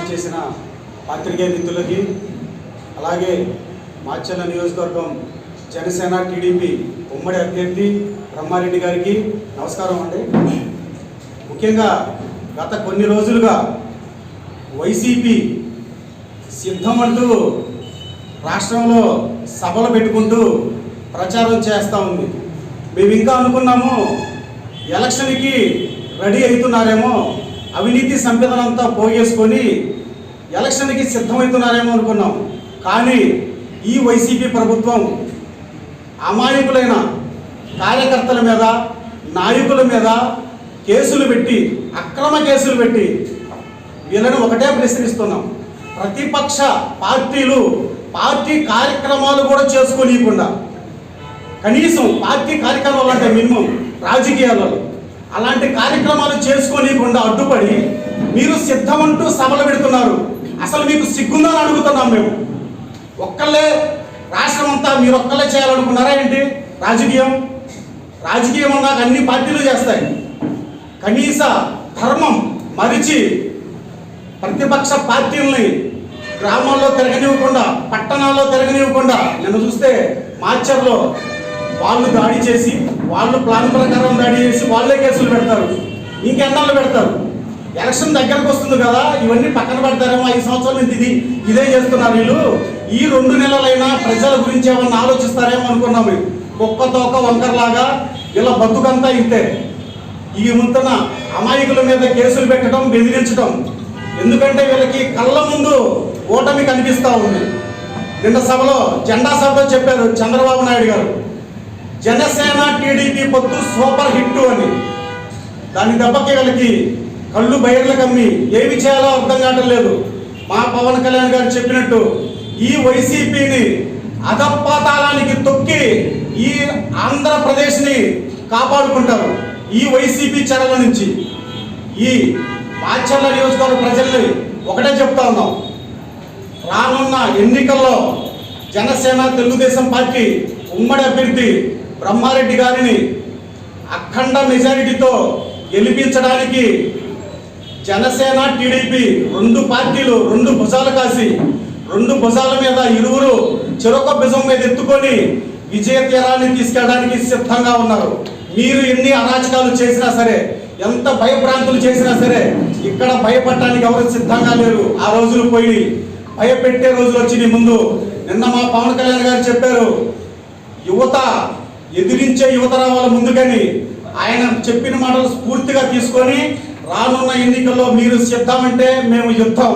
చేసిన పాత్రికేయ మిత్రులకి, అలాగే మాచర్ల నియోజకవర్గం జనసేన టీడీపీ ఉమ్మడి అభ్యర్థి బ్రహ్మారెడ్డి గారికి నమస్కారం అండి. ముఖ్యంగా గత కొన్ని రోజులుగా వైసీపీ సిద్ధమంటూ రాష్ట్రంలో సభలు పెట్టుకుంటూ ప్రచారం చేస్తూ ఉంది. మేము ఇంకా అనుకున్నాము ఎలక్షన్కి రెడీ అవుతున్నారేమో, అవినీతి సంపదనంతా పోగేసుకొని ఎలక్షన్కి సిద్ధమవుతున్నారేమో అనుకున్నాం. కానీ ఈ వైసీపీ ప్రభుత్వం అమాయకులైన కార్యకర్తల మీద, నాయకుల మీద కేసులు పెట్టి, అక్రమ కేసులు పెట్టి వీళ్ళని ఒకటే ప్రశ్నిస్తున్నాం. ప్రతిపక్ష పార్టీలు పార్టీ కార్యక్రమాలు కూడా చేసుకోనీయకుండా, కనీసం పార్టీ కార్యక్రమాలు అంటే మినిమం రాజకీయాలలో అలాంటి కార్యక్రమాలు చేసుకోనీయకుండా అడ్డుపడి మీరు సిద్ధమంటూ సభలు పెడుతున్నారు. అసలు మీకు సిగ్గుందని అడుగుతున్నాం మేము. ఒక్కళ్ళే రాష్ట్రం అంతా మీరు ఒక్కళ్ళే చేయాలనుకున్నారా ఏంటి? రాజకీయం అన్నాక అన్ని పార్టీలు చేస్తాయి. కనీస ధర్మం మరిచి ప్రతిపక్ష పార్టీలని గ్రామాల్లో తిరగనివ్వకుండా, పట్టణాల్లో తిరగనివ్వకుండా, నేను చూస్తే మాచర్లో వాళ్ళు దాడి చేసి, వాళ్ళు ప్లాన్ ప్రకారం దాడి చేసి వాళ్ళే కేసులు పెడతారు. ఇంకెన్నాళ్ళు పెడతారు? ఎలక్షన్ దగ్గరకు వస్తుంది కదా, ఇవన్నీ పక్కన పెడతారేమో. 5 సంవత్సరాల నుంచి ఇదే చేస్తున్నారు వీళ్ళు. ఈ 2 నెలలైనా ప్రజల గురించి ఏమన్నా ఆలోచిస్తారేమో అనుకున్నాము. కుక్క తోక వంకరలాగా వీళ్ళ బతుకంతా ఇంతే. ఈ ముంతన అమాయకుల మీద కేసులు పెట్టడం, బెదిరించడం. ఎందుకంటే వీళ్ళకి కళ్ళ ముందు ఓటమి కనిపిస్తూ ఉంది. నిన్న సభలో జెండా సభలో చెప్పారు చంద్రబాబు నాయుడు గారు, జనసేన టీడీపీ పొత్తు సూపర్ హిట్ అని. దాని దెబ్బకి వీళ్ళకి కళ్ళు బయర్లు కమ్మి ఏమి చేయాలో అర్థం కావటం లేదు. మా పవన్ కళ్యాణ్ గారు చెప్పినట్టు ఈ వైసీపీని అధపాతాళానికి తొక్కి ఈ ఆంధ్రప్రదేశ్ని కాపాడుకుంటారు. ఈ వైసీపీ చర్యల నుంచి ఈ మాచర్ల నియోజకవర్గ ప్రజల్ని ఒకటే చెప్తా ఉన్నాం, రానున్న ఎన్నికల్లో జనసేన తెలుగుదేశం పార్టీ ఉమ్మడి అభ్యర్థి బ్రహ్మారెడ్డి గారిని అఖండ మెజారిటీతో గెలిపించడానికి జనసేన టీడీపీ 2 పార్టీలు 2 భుజాలు కాసి, 2 భుజాల మీద ఇరువురు చెరొక భుజం మీద ఎత్తుకొని విజయ తీరాన్ని తీసుకెళ్ళడానికి సిద్ధంగా ఉన్నారు. మీరు ఎన్ని అరాచకాలు చేసినా సరే, ఎంత భయభ్రాంతులు చేసినా సరే, ఇక్కడ భయపడటానికి ఎవరు సిద్ధంగా లేరు. ఆ రోజులు పోయి భయపెట్టే రోజులు వచ్చినాయి ముందు. నిన్న మా పవన్ కళ్యాణ్ గారు చెప్పారు, యువత ఎదిరించే యువత రావాలి ముందుకని. ఆయన చెప్పిన మాటలు స్ఫూర్తిగా తీసుకొని రానున్న ఎన్నికల్లో మీరు సిద్ధమంటే మేము యుద్ధం,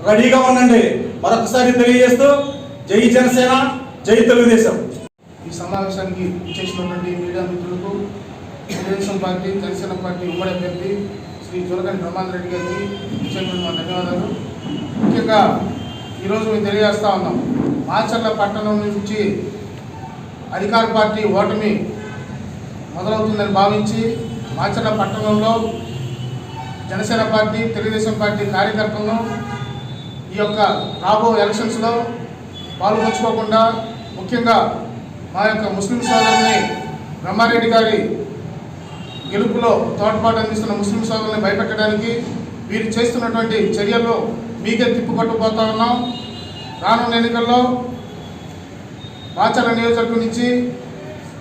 రెడీగా ఉండండి. మరొకసారి తెలియజేస్తూ జై జనసేన, జై తెలుగుదేశం. ఈ సమావేశానికి చేసినటువంటి మీడియా మిత్రులకు తెలుగుదేశం పార్టీ, జనసేన పార్టీ ఉమ్మడి అభ్యర్థి శ్రీ జోలకంటి బ్రహ్మారెడ్డి గారికి మా ధన్యవాదాలు. ముఖ్యంగా ఈరోజు మేము తెలియజేస్తూ ఉన్నాం, మాచర్ల పట్టణం నుంచి అధికార పార్టీ ఓటమి మొదలవుతుందని భావించి మాచర్ల పట్టణంలో జనసేన పార్టీ, తెలుగుదేశం పార్టీ కార్యకర్తలను ఈ యొక్క రాబో ఎలక్షన్స్లో పాల్గొంచుకోకుండా, ముఖ్యంగా మా యొక్క ముస్లిం సోదరుని బ్రహ్మారెడ్డి గారి గెలుపులో తోడ్పాటు అందిస్తున్న ముస్లిం సోదరుల్ని భయపెట్టడానికి వీరు చేస్తున్నటువంటి చర్యలు మీకే తిప్పుకొట్టుకుపోతా ఉన్నాం. రానున్న ఎన్నికల్లో మాచర్ల నియోజకవర్గం నుంచి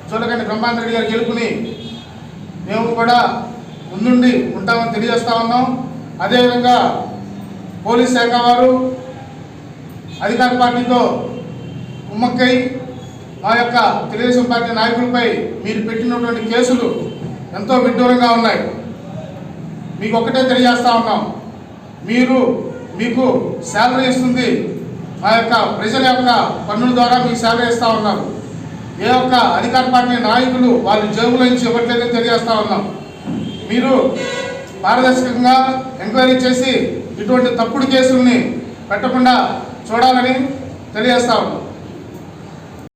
జోలకంటి బ్రహ్మారెడ్డి గారి గెలుపుని మేము కూడా ముందుండి ఉంటామని తెలియజేస్తా ఉన్నాం. అదేవిధంగా పోలీస్ శాఖ వారు అధికార పార్టీతో కుమ్మక్కై మా యొక్క తెలుగుదేశం పార్టీ నాయకులపై మీరు పెట్టినటువంటి కేసులు ఎంతో విడ్డూరంగా ఉన్నాయి. మీకు ఒకటే తెలియజేస్తా ఉన్నాం, మీకు శాలరీ ఇస్తుంది మా యొక్క ప్రజల యొక్క పన్నుల ద్వారా మీకు శాలరీ ఇస్తూ ఉన్నారు. ఏ ఒక్క అధికార పార్టీ నాయకులు వాళ్ళ జేబుల నుంచి ఇవ్వట్లేదని తెలియజేస్తూ ఉన్నాం. మీరు పారదర్శకంగా ఎంక్వైరీ చేసి ఇటువంటి తప్పుడు కేసుల్ని పెట్టకుండా చూడాలని తెలియజేస్తా ఉన్నాం.